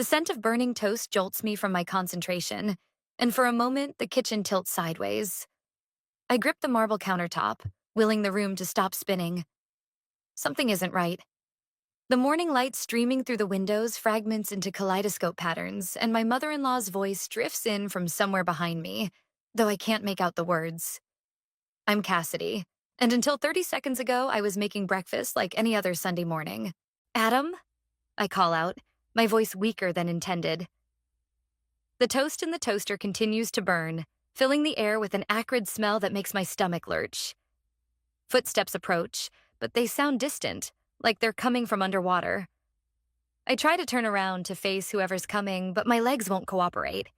The scent of burning toast jolts me from my concentration, and for a moment, the kitchen tilts sideways. I grip the marble countertop, willing the room to stop spinning. Something isn't right. The morning light streaming through the windows fragments into kaleidoscope patterns, and my mother-in-law's voice drifts in from somewhere behind me, though I can't make out the words. I'm Cassidy, and until 30 seconds ago, I was making breakfast like any other Sunday morning. Adam? I call out, my voice weaker than intended. The toast in the toaster continues to burn, filling the air with an acrid smell that makes my stomach lurch. Footsteps approach, but they sound distant, like they're coming from underwater. I try to turn around to face whoever's coming, but my legs won't cooperate.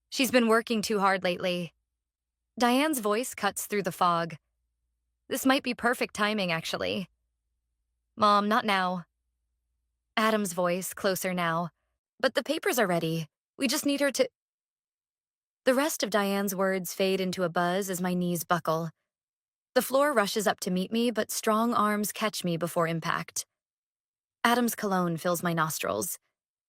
She's been working too hard lately. Diane's voice cuts through the fog. This might be perfect timing, actually. Mom, not now. Adam's voice, closer now. But the papers are ready. We just need her to... The rest of Diane's words fade into a buzz as my knees buckle. The floor rushes up to meet me, but strong arms catch me before impact. Adam's cologne fills my nostrils.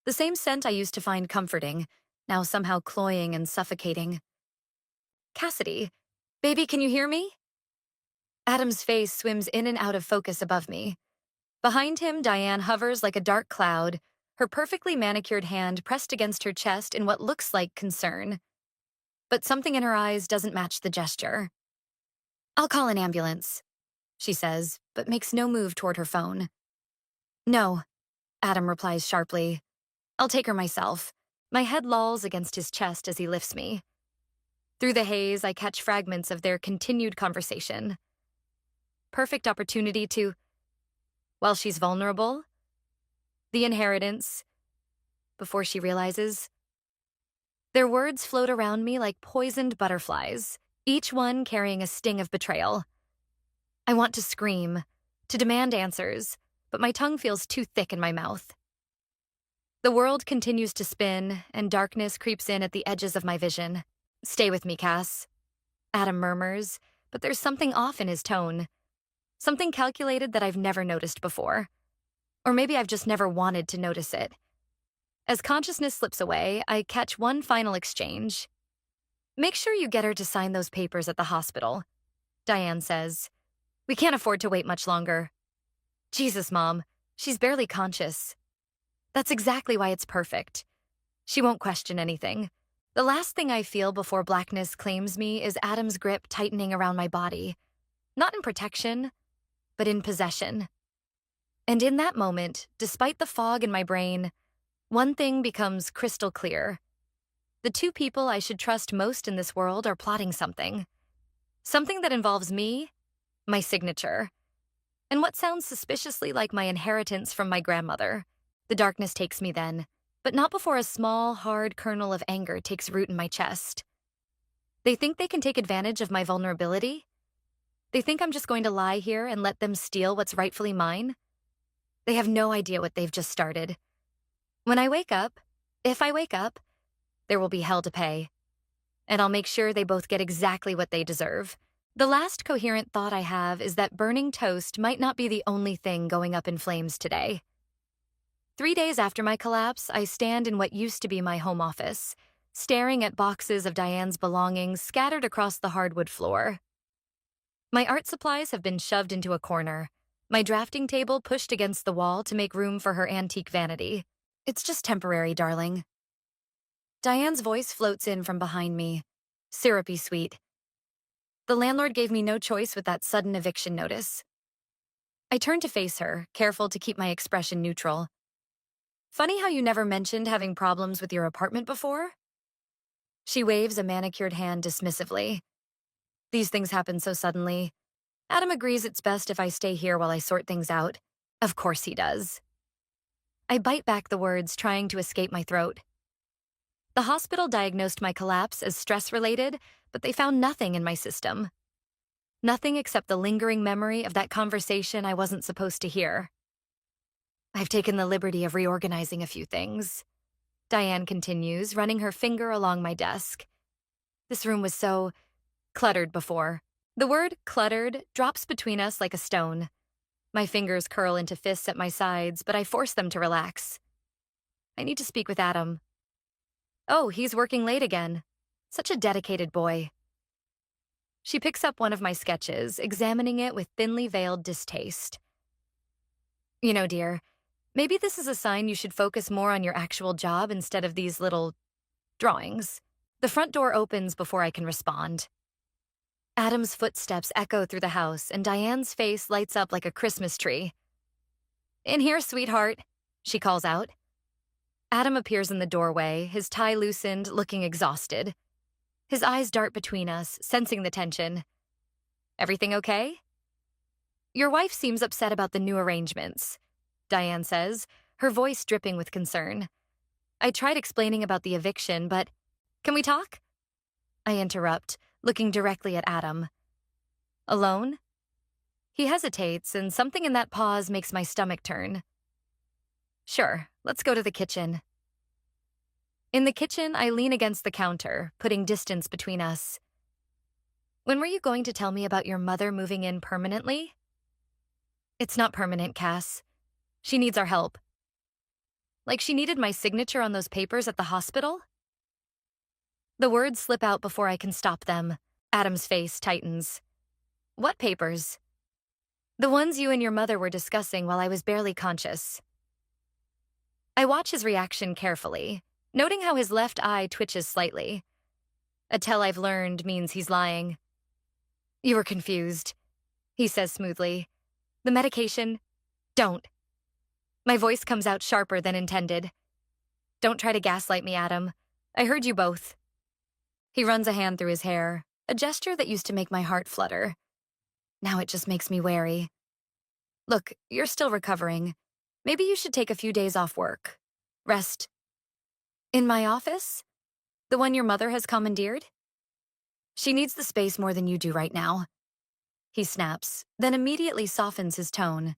The same scent I used to find comforting, now somehow cloying and suffocating. Cassidy, baby, can you hear me? Adam's face swims in and out of focus above me. Behind him, Diane hovers like a dark cloud, her perfectly manicured hand pressed against her chest in what looks like concern. But something in her eyes doesn't match the gesture. I'll call an ambulance, she says, but makes no move toward her phone. No, Adam replies sharply. I'll take her myself. My head lolls against his chest as he lifts me. Through the haze, I catch fragments of their continued conversation. Perfect opportunity to... While she's vulnerable, the inheritance, before she realizes. Their words float around me like poisoned butterflies, each one carrying a sting of betrayal. I want to scream, to demand answers, but my tongue feels too thick in my mouth. The world continues to spin, and darkness creeps in at the edges of my vision. Stay with me, Cass, Adam murmurs, but there's something off in his tone. Something calculated that I've never noticed before. Or maybe I've just never wanted to notice it. As consciousness slips away, I catch one final exchange. Make sure you get her to sign those papers at the hospital, Diane says. We can't afford to wait much longer. Jesus, Mom, she's barely conscious. That's exactly why it's perfect. She won't question anything. The last thing I feel before blackness claims me is Adam's grip tightening around my body. Not in protection, but in possession. And in that moment, despite the fog in my brain, one thing becomes crystal clear. The two people I should trust most in this world are plotting something. Something that involves me, my signature, and what sounds suspiciously like my inheritance from my grandmother. The darkness takes me then, but not before a small, hard kernel of anger takes root in my chest. They think they can take advantage of my vulnerability? They think I'm just going to lie here and let them steal what's rightfully mine? They have no idea what they've just started. When I wake up, if I wake up, there will be hell to pay. And I'll make sure they both get exactly what they deserve. The last coherent thought I have is that burning toast might not be the only thing going up in flames today. 3 days after my collapse, I stand in what used to be my home office, staring at boxes of Diane's belongings scattered across the hardwood floor. My art supplies have been shoved into a corner, my drafting table pushed against the wall to make room for her antique vanity. It's just temporary, darling. Diane's voice floats in from behind me, syrupy sweet. The landlord gave me no choice with that sudden eviction notice. I turn to face her, careful to keep my expression neutral. Funny how you never mentioned having problems with your apartment before? She waves a manicured hand dismissively. These things happen so suddenly. Adam agrees it's best if I stay here while I sort things out. Of course he does. I bite back the words, trying to escape my throat. The hospital diagnosed my collapse as stress-related, but they found nothing in my system. Nothing except the lingering memory of that conversation I wasn't supposed to hear. I've taken the liberty of reorganizing a few things, Diane continues, running her finger along my desk. This room was so cluttered before. The word cluttered drops between us like a stone. My fingers curl into fists at my sides, but I force them to relax. I need to speak with Adam. Oh, he's working late again. Such a dedicated boy. She picks up one of my sketches, examining it with thinly veiled distaste. You know, dear, maybe this is a sign you should focus more on your actual job instead of these little drawings. The front door opens before I can respond. Adam's footsteps echo through the house, and Diane's face lights up like a Christmas tree. In here, sweetheart, she calls out. Adam appears in the doorway, his tie loosened, looking exhausted. His eyes dart between us, sensing the tension. Everything okay? Your wife seems upset about the new arrangements, Diane says, her voice dripping with concern. I tried explaining about the eviction, but can we talk? I interrupt, looking directly at Adam. Alone? He hesitates, and something in that pause makes my stomach turn. Sure, let's go to the kitchen. In the kitchen, I lean against the counter, putting distance between us. When were you going to tell me about your mother moving in permanently? It's not permanent, Cass. She needs our help. Like she needed my signature on those papers at the hospital? The words slip out before I can stop them. Adam's face tightens. What papers? The ones you and your mother were discussing while I was barely conscious. I watch his reaction carefully, noting how his left eye twitches slightly. A tell I've learned means he's lying. You were confused, he says smoothly. The medication? Don't. My voice comes out sharper than intended. Don't try to gaslight me, Adam. I heard you both. He runs a hand through his hair, a gesture that used to make my heart flutter. Now it just makes me wary. Look, you're still recovering. Maybe you should take a few days off work. Rest. In my office? The one your mother has commandeered? She needs the space more than you do right now. He snaps, then immediately softens his tone.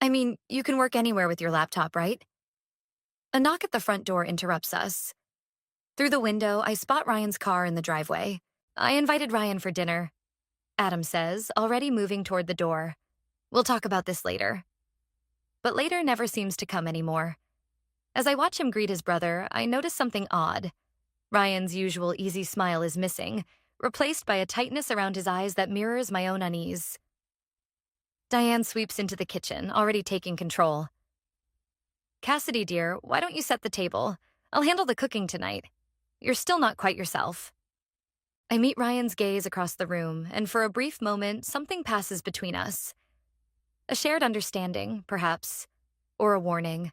I mean, you can work anywhere with your laptop, right? A knock at the front door interrupts us. Through the window, I spot Ryan's car in the driveway. I invited Ryan for dinner, Adam says, already moving toward the door. We'll talk about this later. But later never seems to come anymore. As I watch him greet his brother, I notice something odd. Ryan's usual easy smile is missing, replaced by a tightness around his eyes that mirrors my own unease. Diane sweeps into the kitchen, already taking control. Cassidy, dear, why don't you set the table? I'll handle the cooking tonight. You're still not quite yourself. I meet Ryan's gaze across the room, and for a brief moment, something passes between us. A shared understanding, perhaps, or a warning.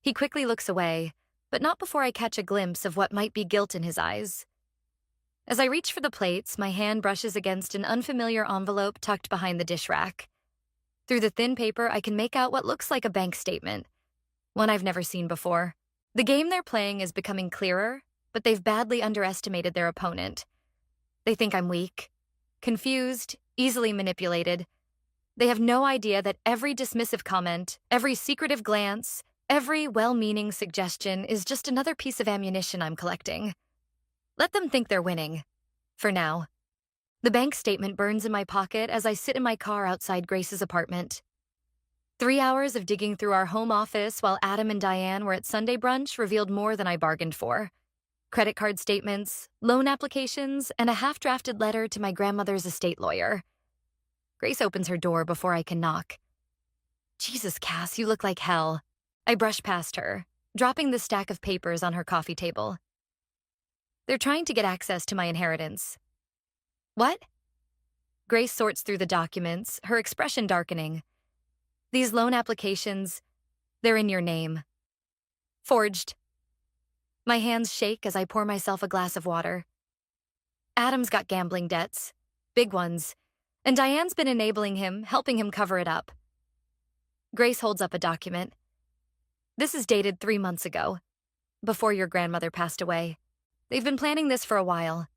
He quickly looks away, but not before I catch a glimpse of what might be guilt in his eyes. As I reach for the plates, my hand brushes against an unfamiliar envelope tucked behind the dish rack. Through the thin paper, I can make out what looks like a bank statement, one I've never seen before. The game they're playing is becoming clearer, but they've badly underestimated their opponent. They think I'm weak, confused, easily manipulated. They have no idea that every dismissive comment, every secretive glance, every well-meaning suggestion is just another piece of ammunition I'm collecting. Let them think they're winning. For now. The bank statement burns in my pocket as I sit in my car outside Grace's apartment. 3 hours of digging through our home office while Adam and Diane were at Sunday brunch revealed more than I bargained for. Credit card statements, loan applications, and a half-drafted letter to my grandmother's estate lawyer. Grace opens her door before I can knock. Jesus, Cass, you look like hell. I brush past her, dropping the stack of papers on her coffee table. They're trying to get access to my inheritance. What? Grace sorts through the documents, her expression darkening. These loan applications, they're in your name. Forged. My hands shake as I pour myself a glass of water. Adam's got gambling debts, big ones, and Diane's been enabling him, helping him cover it up. Grace holds up a document. This is dated 3 months ago, before your grandmother passed away. They've been planning this for a while.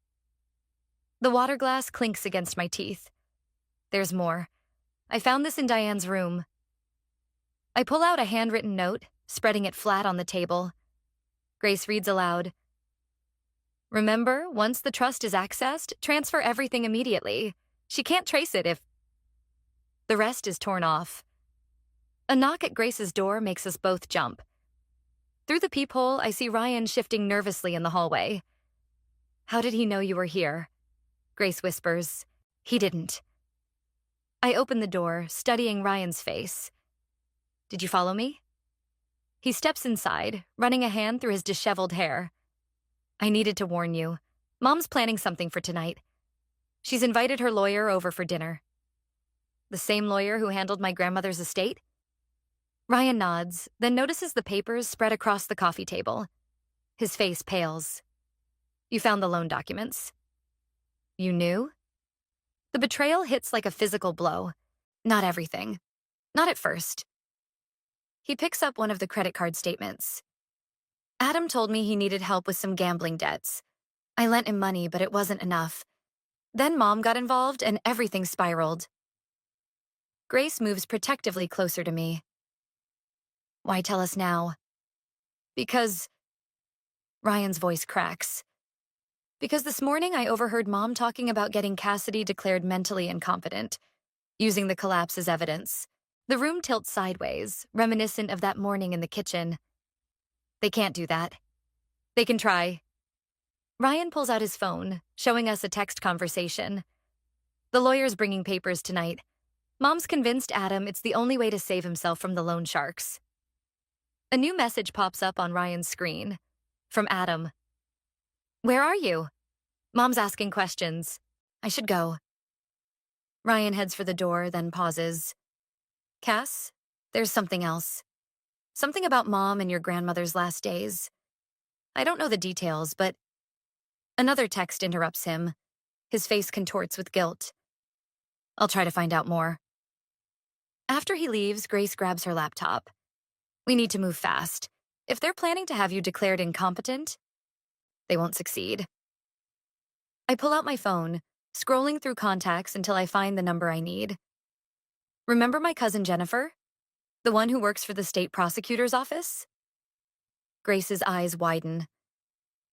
The water glass clinks against my teeth. There's more. I found this in Diane's room. I pull out a handwritten note, spreading it flat on the table. Grace reads aloud. Remember, once the trust is accessed, transfer everything immediately. She can't trace it if... The rest is torn off. A knock at Grace's door makes us both jump. Through the peephole, I see Ryan shifting nervously in the hallway. "How did he know you were here?" Grace whispers. "He didn't." I open the door, studying Ryan's face. "Did you follow me?" He steps inside, running a hand through his disheveled hair. "I needed to warn you. Mom's planning something for tonight. She's invited her lawyer over for dinner." "The same lawyer who handled my grandmother's estate?" Ryan nods, then notices the papers spread across the coffee table. His face pales. "You found the loan documents." "You knew?" The betrayal hits like a physical blow. "Not everything. Not at first." He picks up one of the credit card statements. "Adam told me he needed help with some gambling debts. I lent him money, but it wasn't enough. Then Mom got involved and everything spiraled." Grace moves protectively closer to me. "Why tell us now?" "Because—" Ryan's voice cracks. "Because this morning I overheard Mom talking about getting Cassidy declared mentally incompetent, using the collapse as evidence." The room tilts sideways, reminiscent of that morning in the kitchen. "They can't do that. They can try." Ryan pulls out his phone, showing us a text conversation. "The lawyer's bringing papers tonight. Mom's convinced Adam it's the only way to save himself from the loan sharks." A new message pops up on Ryan's screen. From Adam. "Where are you?" "Mom's asking questions. I should go." Ryan heads for the door, then pauses. "Cass, there's something else. Something about Mom and your grandmother's last days. I don't know the details, but—" Another text interrupts him. His face contorts with guilt. "I'll try to find out more." After he leaves, Grace grabs her laptop. "We need to move fast. If they're planning to have you declared incompetent, they won't succeed." I pull out my phone, scrolling through contacts until I find the number I need. "Remember my cousin Jennifer? The one who works for the state prosecutor's office?" Grace's eyes widen.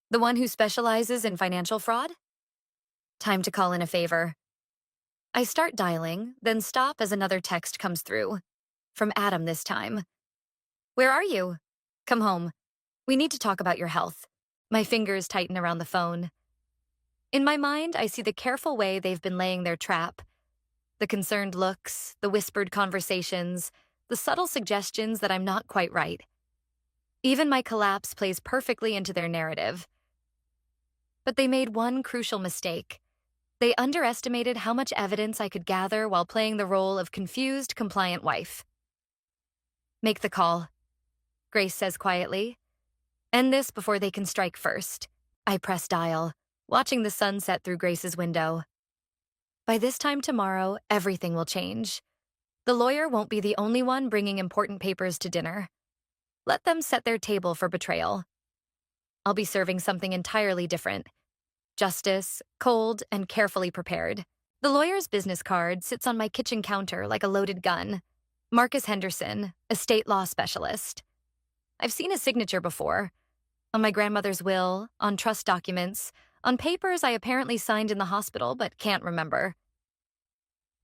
"The one who specializes in financial fraud?" Time to call in a favor. I start dialing, then stop as another text comes through. From Adam this time. "Where are you? Come home. We need to talk about your health." My fingers tighten around the phone. In my mind, I see the careful way they've been laying their trap. The concerned looks, the whispered conversations, the subtle suggestions that I'm not quite right. Even my collapse plays perfectly into their narrative. But they made one crucial mistake. They underestimated how much evidence I could gather while playing the role of confused, compliant wife. "Make the call," Grace says quietly. "End this before they can strike first." I press dial, watching the sun set through Grace's window. By this time tomorrow, everything will change. The lawyer won't be the only one bringing important papers to dinner. Let them set their table for betrayal. I'll be serving something entirely different. Justice, cold, and carefully prepared. The lawyer's business card sits on my kitchen counter like a loaded gun. Marcus Henderson, estate law specialist. I've seen his signature before. On my grandmother's will, on trust documents, on papers I apparently signed in the hospital but can't remember.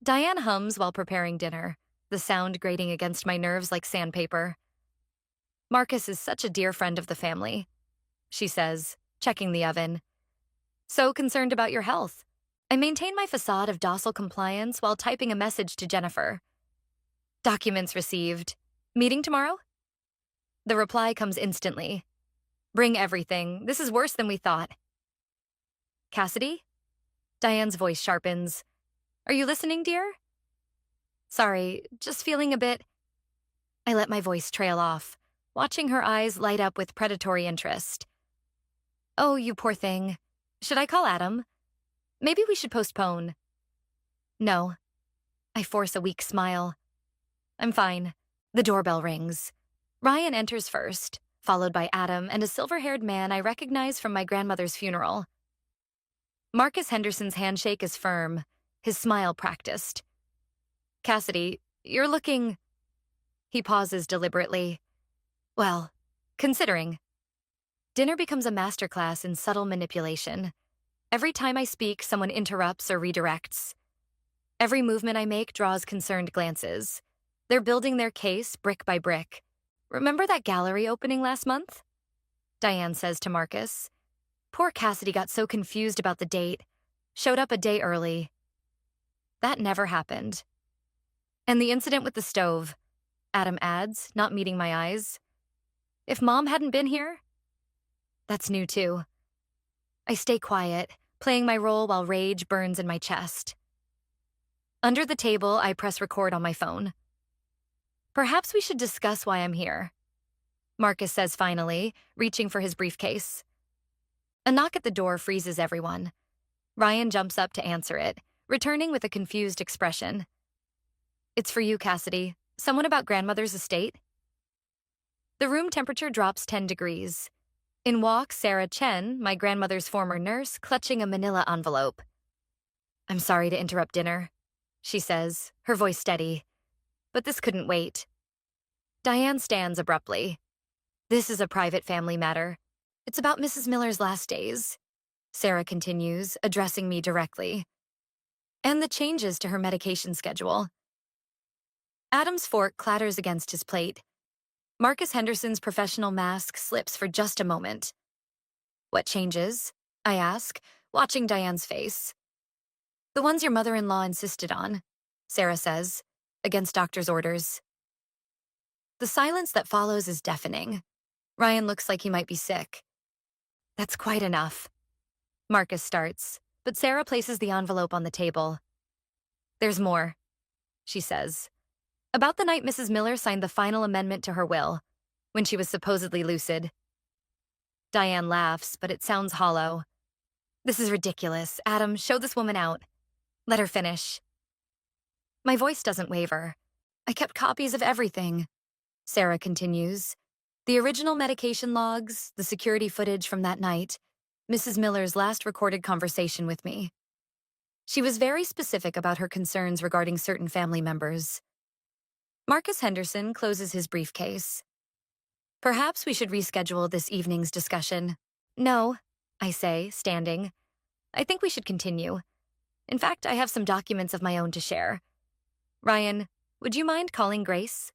Diane hums while preparing dinner, the sound grating against my nerves like sandpaper. "Marcus is such a dear friend of the family," she says, checking the oven. "So concerned about your health. I maintain my facade of docile compliance while typing a message to Jennifer. Documents received. Meeting tomorrow?" The reply comes instantly. "Bring everything. This is worse than we thought." "Cassidy?" Diane's voice sharpens. "Are you listening, dear?" "Sorry, just feeling a bit—" I let my voice trail off, watching her eyes light up with predatory interest. "Oh, you poor thing. Should I call Adam? Maybe we should postpone." "No." I force a weak smile. "I'm fine." The doorbell rings. Ryan enters first, followed by Adam and a silver-haired man I recognize from my grandmother's funeral. Marcus Henderson's handshake is firm, his smile practiced. "Cassidy, you're looking—" He pauses deliberately. "Well, considering." Dinner becomes a masterclass in subtle manipulation. Every time I speak, someone interrupts or redirects. Every movement I make draws concerned glances. They're building their case brick by brick. Remember that gallery opening last month? Diane says to Marcus. Poor Cassidy got so confused about the date. Showed up a day early. That never happened. And the incident with the stove, Adam adds, not meeting my eyes. If Mom hadn't been here? That's new too. I stay quiet, playing my role while rage burns in my chest. Under the table, I press record on my phone. Perhaps we should discuss why I'm here, Marcus says finally, reaching for his briefcase. A knock at the door freezes everyone. Ryan jumps up to answer it, returning with a confused expression. It's for you, Cassidy. Someone about grandmother's estate? The room temperature drops 10 degrees. In walks Sarah Chen, my grandmother's former nurse, clutching a manila envelope. I'm sorry to interrupt dinner, she says, her voice steady. But this couldn't wait. Diane stands abruptly. This is a private family matter. It's about Mrs. Miller's last days, Sarah continues, addressing me directly. And the changes to her medication schedule. Adam's fork clatters against his plate. Marcus Henderson's professional mask slips for just a moment. What changes? I ask, watching Diane's face. The ones your mother-in-law insisted on, Sarah says, against doctor's orders. The silence that follows is deafening. Ryan looks like he might be sick. That's quite enough. Marcus starts, but Sarah places the envelope on the table. There's more, she says. About the night Mrs. Miller signed the final amendment to her will, when she was supposedly lucid. Diane laughs, but it sounds hollow. This is ridiculous. Adam, show this woman out. Let her finish. My voice doesn't waver. I kept copies of everything, Sarah continues. The original medication logs, the security footage from that night, Mrs. Miller's last recorded conversation with me. She was very specific about her concerns regarding certain family members. Marcus Henderson closes his briefcase. Perhaps we should reschedule this evening's discussion. No, I say, standing. I think we should continue. In fact, I have some documents of my own to share. Ryan, would you mind calling Grace?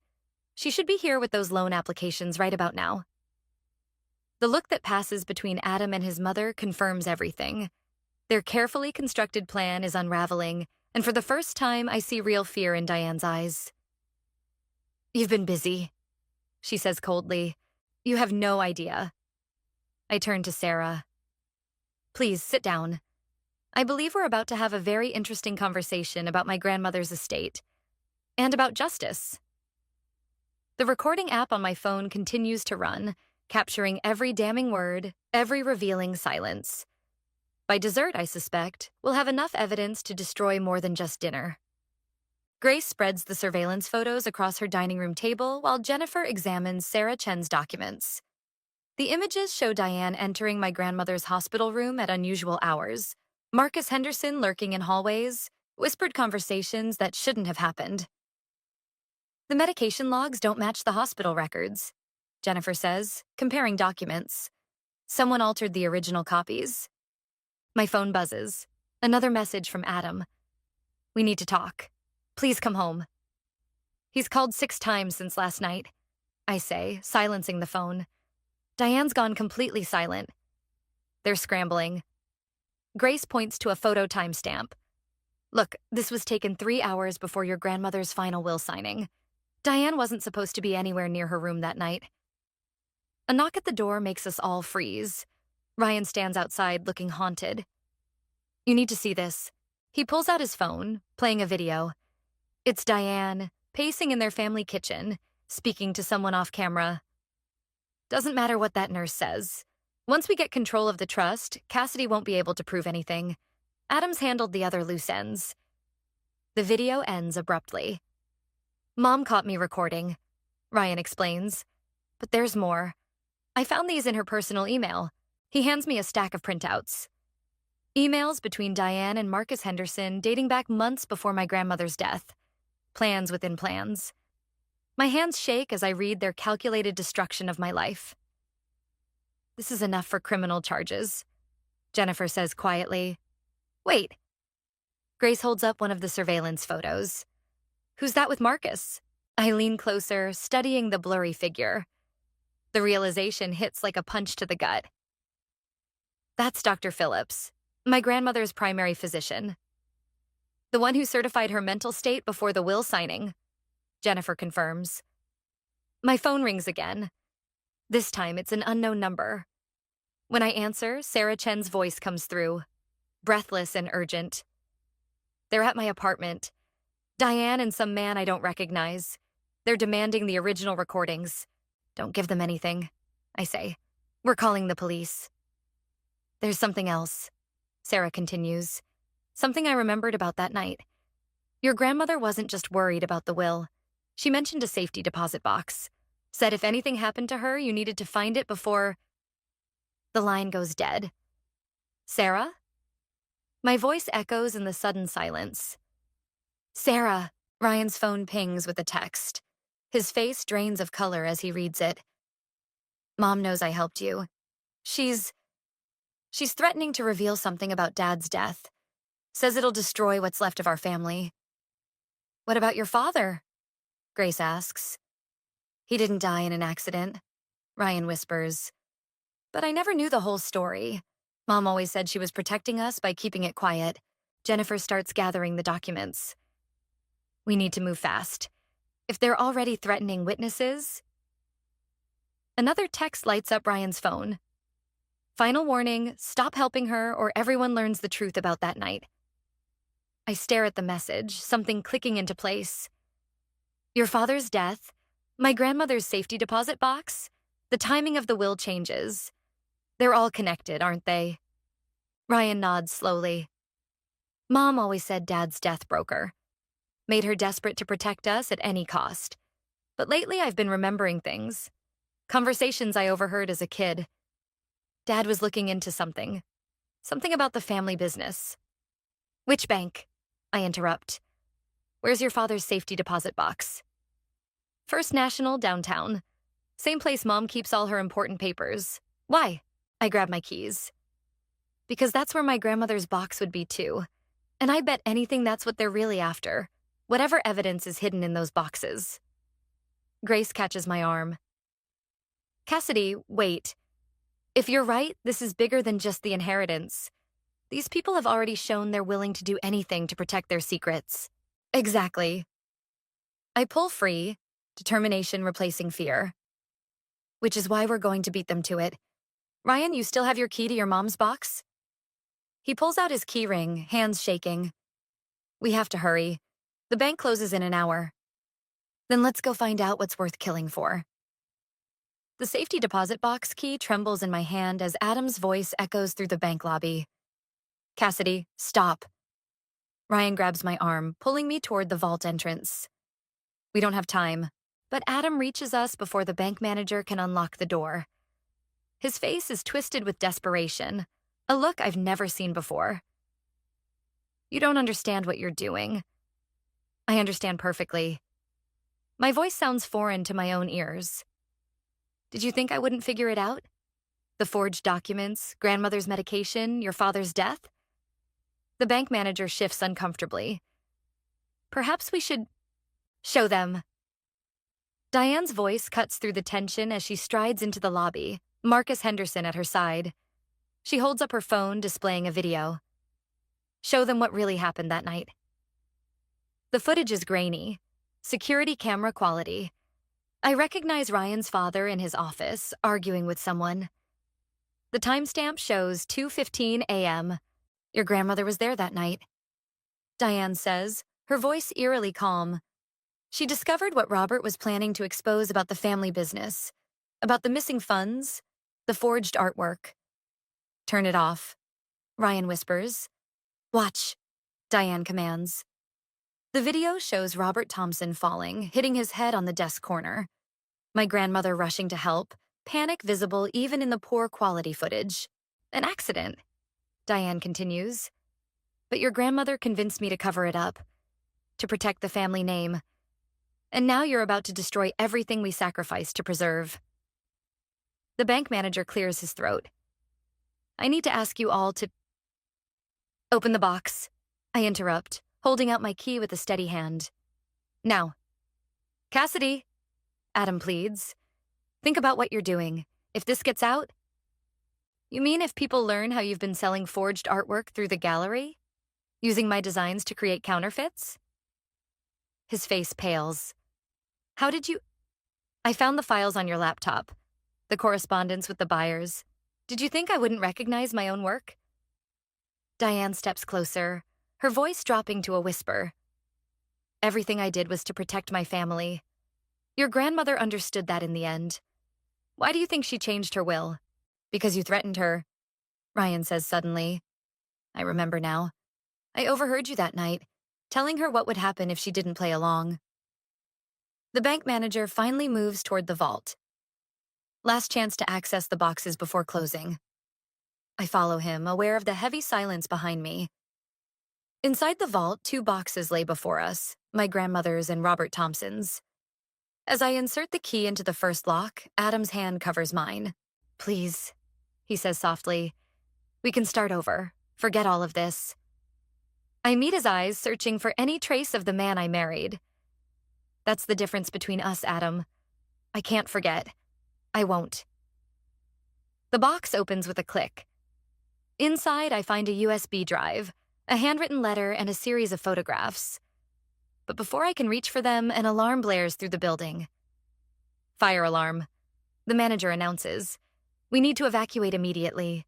She should be here with those loan applications right about now. The look that passes between Adam and his mother confirms everything. Their carefully constructed plan is unraveling, and for the first time, I see real fear in Diane's eyes. You've been busy, she says coldly. You have no idea. I turn to Sarah. Please, sit down. I believe we're about to have a very interesting conversation about my grandmother's estate. And about justice. The recording app on my phone continues to run, capturing every damning word, every revealing silence. By dessert, I suspect, we'll have enough evidence to destroy more than just dinner. Grace spreads the surveillance photos across her dining room table while Jennifer examines Sarah Chen's documents. The images show Diane entering my grandmother's hospital room at unusual hours, Marcus Henderson lurking in hallways, whispered conversations that shouldn't have happened. The medication logs don't match the hospital records, Jennifer says, comparing documents. Someone altered the original copies. My phone buzzes. Another message from Adam. We need to talk. Please come home. He's called 6 times since last night, I say, silencing the phone. Diane's gone completely silent. They're scrambling. Grace points to a photo timestamp. Look, this was taken 3 hours before your grandmother's final will signing. Diane wasn't supposed to be anywhere near her room that night. A knock at the door makes us all freeze. Ryan stands outside looking haunted. You need to see this. He pulls out his phone, playing a video. It's Diane, pacing in their family kitchen, speaking to someone off camera. Doesn't matter what that nurse says. Once we get control of the trust, Cassidy won't be able to prove anything. Adam's handled the other loose ends. The video ends abruptly. Mom caught me recording, Ryan explains. But there's more. I found these in her personal email. He hands me a stack of printouts. Emails between Diane and Marcus Henderson dating back months before my grandmother's death. Plans within plans. My hands shake as I read their calculated destruction of my life. This is enough for criminal charges, Jennifer says quietly. Wait. Grace holds up one of the surveillance photos. Who's that with Marcus? I lean closer, studying the blurry figure. The realization hits like a punch to the gut. That's Dr. Phillips, my grandmother's primary physician. The one who certified her mental state before the will signing, Jennifer confirms. My phone rings again. This time it's an unknown number. When I answer, Sarah Chen's voice comes through, breathless and urgent. They're at my apartment. Diane and some man I don't recognize. They're demanding the original recordings. Don't give them anything, I say. We're calling the police. There's something else, Sarah continues. Something I remembered about that night. Your grandmother wasn't just worried about the will. She mentioned a safety deposit box. Said if anything happened to her, you needed to find it before... The line goes dead. Sarah? My voice echoes in the sudden silence. Sarah, Ryan's phone pings with a text. His face drains of color as he reads it. Mom knows I helped you. She's threatening to reveal something about Dad's death. Says it'll destroy what's left of our family. What about your father? Grace asks. He didn't die in an accident, Ryan whispers. But I never knew the whole story. Mom always said she was protecting us by keeping it quiet. Jennifer starts gathering the documents. We need to move fast. If they're already threatening witnesses... Another text lights up Ryan's phone. Final warning, stop helping her or everyone learns the truth about that night. I stare at the message, something clicking into place. Your father's death, my grandmother's safety deposit box, the timing of the will changes. They're all connected, aren't they? Ryan nods slowly. Mom always said Dad's death broke her. Made her desperate to protect us at any cost. But lately I've been remembering things. Conversations I overheard as a kid. Dad was looking into something. Something about the family business. Which bank? I interrupt. Where's your father's safety deposit box? First National, downtown. Same place Mom keeps all her important papers. Why? I grab my keys. Because that's where my grandmother's box would be too. And I bet anything that's what they're really after. Whatever evidence is hidden in those boxes. Grace catches my arm. Cassidy, wait. If you're right, this is bigger than just the inheritance. These people have already shown they're willing to do anything to protect their secrets. Exactly. I pull free, determination replacing fear. Which is why we're going to beat them to it. Ryan, you still have your key to your mom's box? He pulls out his key ring, hands shaking. We have to hurry. The bank closes in an hour. Then let's go find out what's worth killing for. The safety deposit box key trembles in my hand as Adam's voice echoes through the bank lobby. Cassidy, stop. Ryan grabs my arm, pulling me toward the vault entrance. We don't have time, but Adam reaches us before the bank manager can unlock the door. His face is twisted with desperation, a look I've never seen before. You don't understand what you're doing. I understand perfectly. My voice sounds foreign to my own ears. Did you think I wouldn't figure it out? The forged documents, grandmother's medication, your father's death? The bank manager shifts uncomfortably. Perhaps we should show them. Diane's voice cuts through the tension as she strides into the lobby, Marcus Henderson at her side. She holds up her phone, displaying a video. Show them what really happened that night. The footage is grainy, security camera quality. I recognize Ryan's father in his office, arguing with someone. The timestamp shows 2:15 a.m. Your grandmother was there that night. Diane says, her voice eerily calm. She discovered what Robert was planning to expose about the family business, about the missing funds, the forged artwork. Turn it off, Ryan whispers. Watch, Diane commands. The video shows Robert Thompson falling, hitting his head on the desk corner. My grandmother rushing to help, panic visible even in the poor quality footage. An accident, Diane continues. But your grandmother convinced me to cover it up, to protect the family name. And now you're about to destroy everything we sacrificed to preserve. The bank manager clears his throat. I need to ask you all to... Open the box, I interrupt, holding out my key with a steady hand. Now. Cassidy, Adam pleads. Think about what you're doing. If this gets out, you mean if people learn how you've been selling forged artwork through the gallery? Using my designs to create counterfeits? His face pales. How did you? I found the files on your laptop, the correspondence with the buyers. Did you think I wouldn't recognize my own work? Diane steps closer, her voice dropping to a whisper. Everything I did was to protect my family. Your grandmother understood that in the end. Why do you think she changed her will? Because you threatened her, Ryan says suddenly. I remember now. I overheard you that night, telling her what would happen if she didn't play along. The bank manager finally moves toward the vault. Last chance to access the boxes before closing. I follow him, aware of the heavy silence behind me. Inside the vault, 2 boxes lay before us, my grandmother's and Robert Thompson's. As I insert the key into the first lock, Adam's hand covers mine. Please, he says softly. We can start over. Forget all of this. I meet his eyes, searching for any trace of the man I married. That's the difference between us, Adam. I can't forget. I won't. The box opens with a click. Inside, I find a USB drive, a handwritten letter, and a series of photographs. But before I can reach for them, an alarm blares through the building. Fire alarm. The manager announces. We need to evacuate immediately.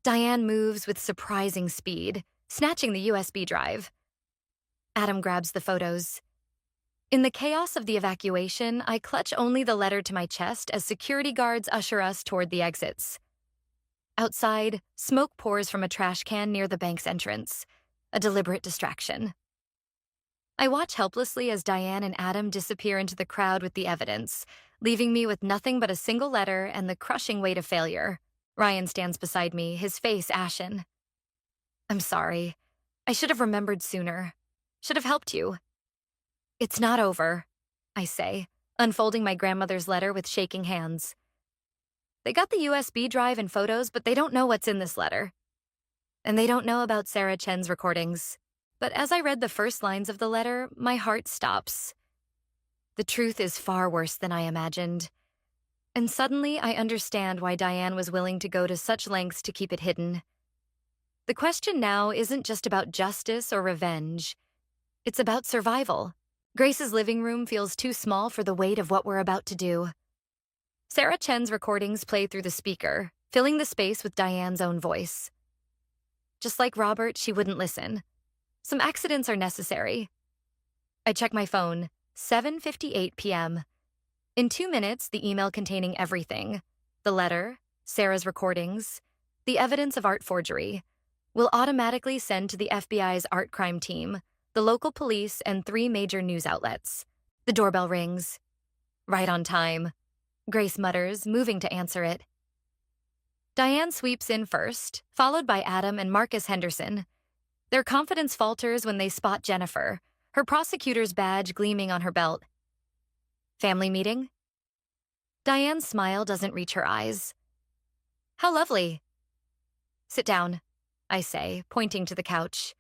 Diane moves with surprising speed, snatching the USB drive. Adam grabs the photos. In the chaos of the evacuation, I clutch only the letter to my chest as security guards usher us toward the exits. Outside, smoke pours from a trash can near the bank's entrance, a deliberate distraction. I watch helplessly as Diane and Adam disappear into the crowd with the evidence, leaving me with nothing but a single letter and the crushing weight of failure. Ryan stands beside me, his face ashen. I'm sorry. I should have remembered sooner. Should have helped you. It's not over, I say, unfolding my grandmother's letter with shaking hands. They got the USB drive and photos, but they don't know what's in this letter. And they don't know about Sarah Chen's recordings. But as I read the first lines of the letter, my heart stops. The truth is far worse than I imagined. And suddenly I understand why Diane was willing to go to such lengths to keep it hidden. The question now isn't just about justice or revenge. It's about survival. Grace's living room feels too small for the weight of what we're about to do. Sarah Chen's recordings play through the speaker, filling the space with Diane's own voice. Just like Robert, she wouldn't listen. Some accidents are necessary. I check my phone, 7:58 p.m. In 2 minutes, the email containing everything, the letter, Sarah's recordings, the evidence of art forgery, will automatically send to the FBI's art crime team, the local police, and 3 major news outlets. The doorbell rings. Right on time. Grace mutters, moving to answer it. Diane sweeps in first, followed by Adam and Marcus Henderson. Their confidence falters when they spot Jennifer, her prosecutor's badge gleaming on her belt. Family meeting? Diane's smile doesn't reach her eyes. How lovely. Sit down, I say, pointing to the couch.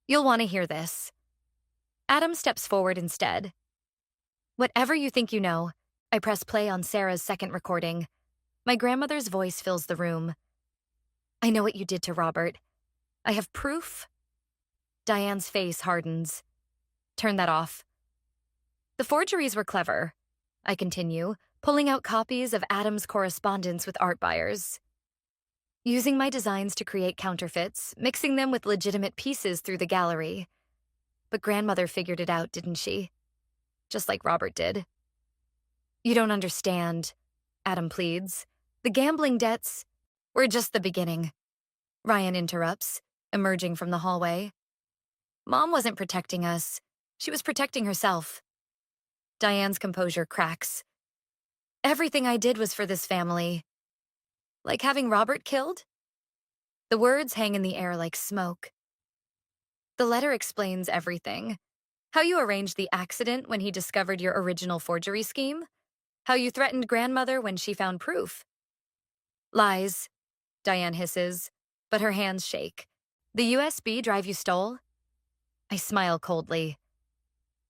You'll want to hear this. Adam steps forward instead. Whatever you think you know, I press play on Sarah's second recording. My grandmother's voice fills the room. I know what you did to Robert. I have proof. Diane's face hardens. Turn that off. The forgeries were clever, I continue, pulling out copies of Adam's correspondence with art buyers. Using my designs to create counterfeits, mixing them with legitimate pieces through the gallery. But grandmother figured it out, didn't she? Just like Robert did. You don't understand, Adam pleads. The gambling debts were just the beginning. Ryan interrupts, emerging from the hallway. Mom wasn't protecting us. She was protecting herself. Diane's composure cracks. Everything I did was for this family. Like having Robert killed? The words hang in the air like smoke. The letter explains everything. How you arranged the accident when he discovered your original forgery scheme. How you threatened grandmother when she found proof. Lies, Diane hisses, but her hands shake. The USB drive you stole? I smile coldly.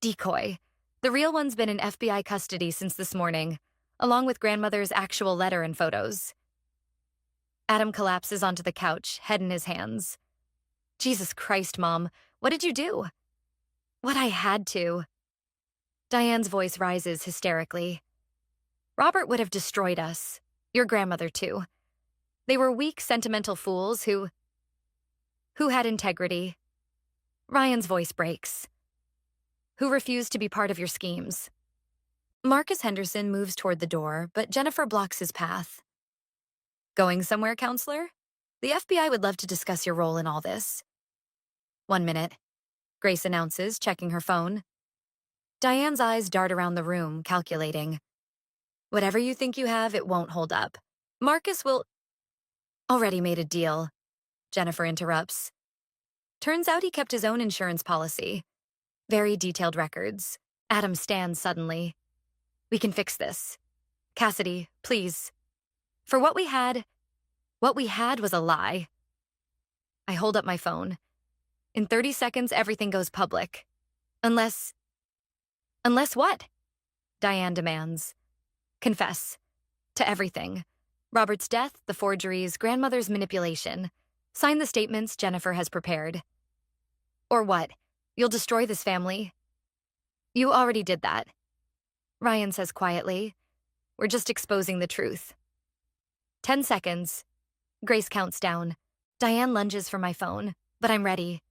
Decoy. The real one's been in FBI custody since this morning, along with grandmother's actual letter and photos. Adam collapses onto the couch, head in his hands. Jesus Christ, Mom, what did you do? What I had to. Diane's voice rises hysterically. Robert would have destroyed us. Your grandmother, too. They were weak, sentimental fools who had integrity. Ryan's voice breaks. Who refused to be part of your schemes. Marcus Henderson moves toward the door, but Jennifer blocks his path. Going somewhere, counselor? The FBI would love to discuss your role in all this. 1 minute, Grace announces, checking her phone. Diane's eyes dart around the room, calculating. Whatever you think you have, it won't hold up. Marcus will... Already made a deal, Jennifer interrupts. Turns out he kept his own insurance policy. Very detailed records. Adam stands suddenly. We can fix this. Cassidy, please. For what we had was a lie. I hold up my phone. In 30 seconds, everything goes public. Unless what? Diane demands. Confess. To everything. Robert's death, the forgeries, grandmother's manipulation. Sign the statements Jennifer has prepared. Or what? You'll destroy this family? You already did that. Ryan says quietly. We're just exposing the truth. 10 seconds. Grace counts down. Diane lunges for my phone, but I'm ready.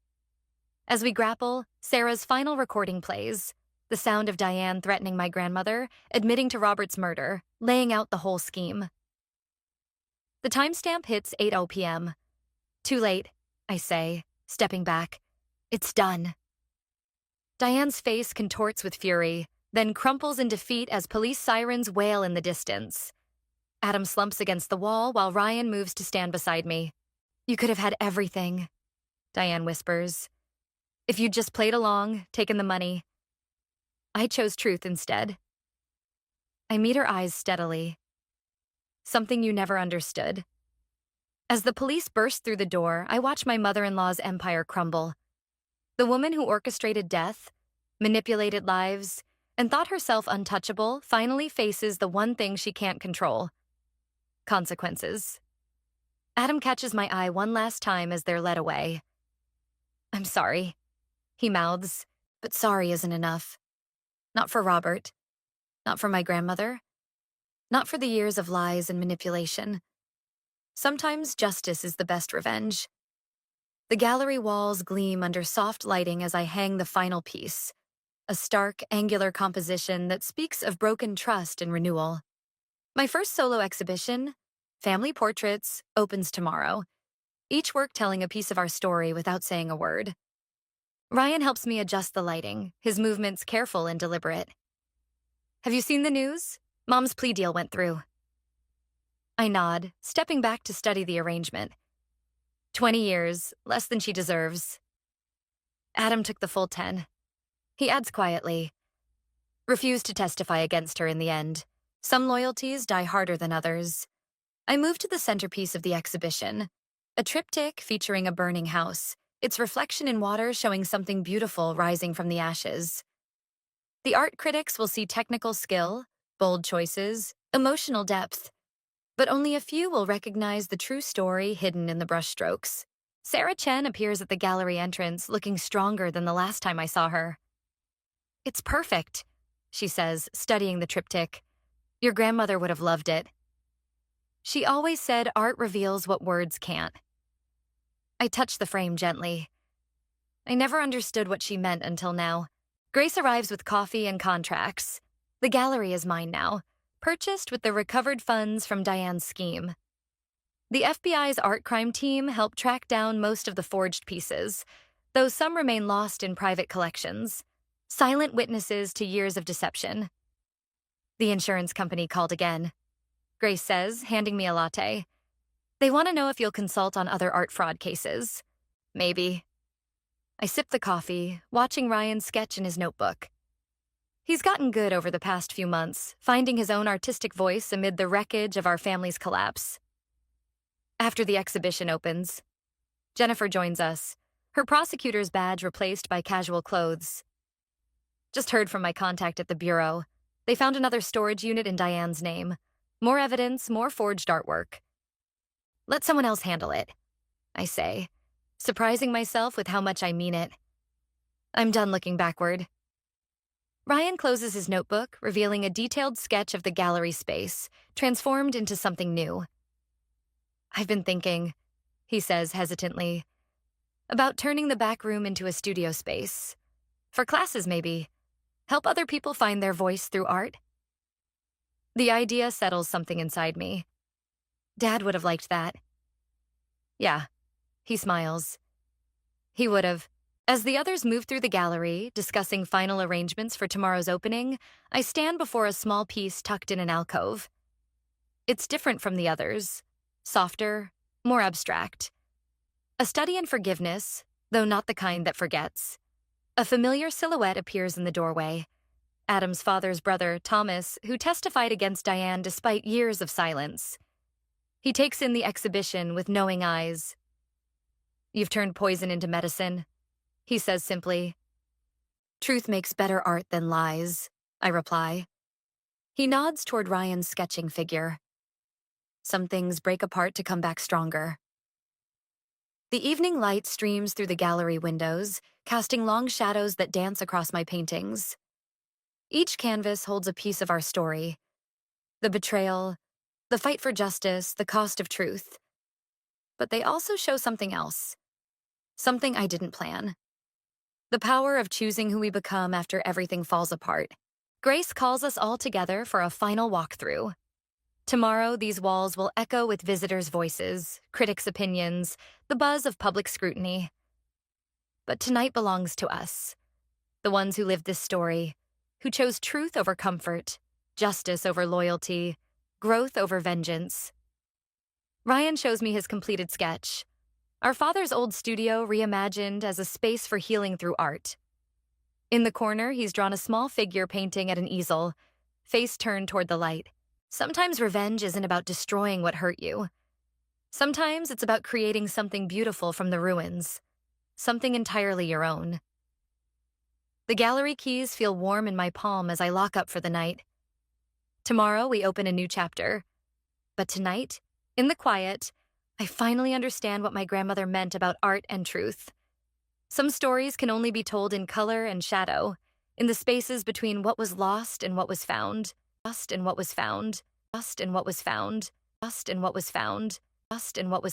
As we grapple, Sarah's final recording plays. The sound of Diane threatening my grandmother, admitting to Robert's murder, laying out the whole scheme. The timestamp hits 8:00 p.m. Too late, I say, stepping back. It's done. Diane's face contorts with fury, then crumples in defeat as police sirens wail in the distance. Adam slumps against the wall while Ryan moves to stand beside me. You could have had everything, Diane whispers. If you'd just played along, taken the money. I chose truth instead. I meet her eyes steadily. Something you never understood. As the police burst through the door, I watch my mother-in-law's empire crumble. The woman who orchestrated death, manipulated lives, and thought herself untouchable finally faces the one thing she can't control. Consequences. Adam catches my eye one last time as they're led away. I'm sorry, he mouths, but sorry isn't enough. Not for Robert. Not for my grandmother. Not for the years of lies and manipulation. Sometimes justice is the best revenge. The gallery walls gleam under soft lighting as I hang the final piece, a stark, angular composition that speaks of broken trust and renewal. My first solo exhibition, Family Portraits, opens tomorrow, each work telling a piece of our story without saying a word. Ryan helps me adjust the lighting, his movements careful and deliberate. Have you seen the news? Mom's plea deal went through. I nod, stepping back to study the arrangement. 20 years, less than she deserves. Adam took the full 10. He adds quietly, refused to testify against her in the end. Some loyalties die harder than others. I move to the centerpiece of the exhibition, a triptych featuring a burning house, its reflection in water showing something beautiful rising from the ashes. The art critics will see technical skill, bold choices, emotional depth, but only a few will recognize the true story hidden in the brushstrokes. Sarah Chen appears at the gallery entrance looking stronger than the last time I saw her. It's perfect, she says, studying the triptych. Your grandmother would have loved it. She always said art reveals what words can't. I touch the frame gently. I never understood what she meant until now. Grace arrives with coffee and contracts. The gallery is mine now, purchased with the recovered funds from Diane's scheme. The FBI's art crime team helped track down most of the forged pieces, though some remain lost in private collections, silent witnesses to years of deception. The insurance company called again. Grace says, handing me a latte. They want to know if you'll consult on other art fraud cases. Maybe. I sip the coffee, watching Ryan sketch in his notebook. He's gotten good over the past few months, finding his own artistic voice amid the wreckage of our family's collapse. After the exhibition opens, Jennifer joins us, her prosecutor's badge replaced by casual clothes. Just heard from my contact at the bureau. They found another storage unit in Diane's name. More evidence, more forged artwork. Let someone else handle it, I say, surprising myself with how much I mean it. I'm done looking backward. Ryan closes his notebook, revealing a detailed sketch of the gallery space, transformed into something new. I've been thinking, he says hesitantly, about turning the back room into a studio space. For classes, maybe. Help other people find their voice through art. The idea settles something inside me. Dad would have liked that. Yeah, he smiles. He would have. As the others move through the gallery, discussing final arrangements for tomorrow's opening, I stand before a small piece tucked in an alcove. It's different from the others. Softer, more abstract. A study in forgiveness, though not the kind that forgets. A familiar silhouette appears in the doorway. Adam's father's brother, Thomas, who testified against Diane despite years of silence. He takes in the exhibition with knowing eyes. You've turned poison into medicine, he says simply. Truth makes better art than lies, I reply. He nods toward Ryan's sketching figure. Some things break apart to come back stronger. The evening light streams through the gallery windows, casting long shadows that dance across my paintings. Each canvas holds a piece of our story. The betrayal, the fight for justice, the cost of truth. But they also show something else. Something I didn't plan. The power of choosing who we become after everything falls apart. Grace calls us all together for a final walkthrough. Tomorrow, these walls will echo with visitors' voices, critics' opinions, the buzz of public scrutiny. But tonight belongs to us, the ones who lived this story, who chose truth over comfort, justice over loyalty, growth over vengeance. Ryan shows me his completed sketch. Our father's old studio reimagined as a space for healing through art. In the corner, he's drawn a small figure painting at an easel, face turned toward the light. Sometimes revenge isn't about destroying what hurt you. Sometimes it's about creating something beautiful from the ruins, something entirely your own. The gallery keys feel warm in my palm as I lock up for the night. Tomorrow, we open a new chapter. But tonight, in the quiet, I finally understand what my grandmother meant about art and truth. Some stories can only be told in color and shadow, in the spaces between what was lost and what was found, lost and what was found, lost and what was found, lost and what was found, lost and what was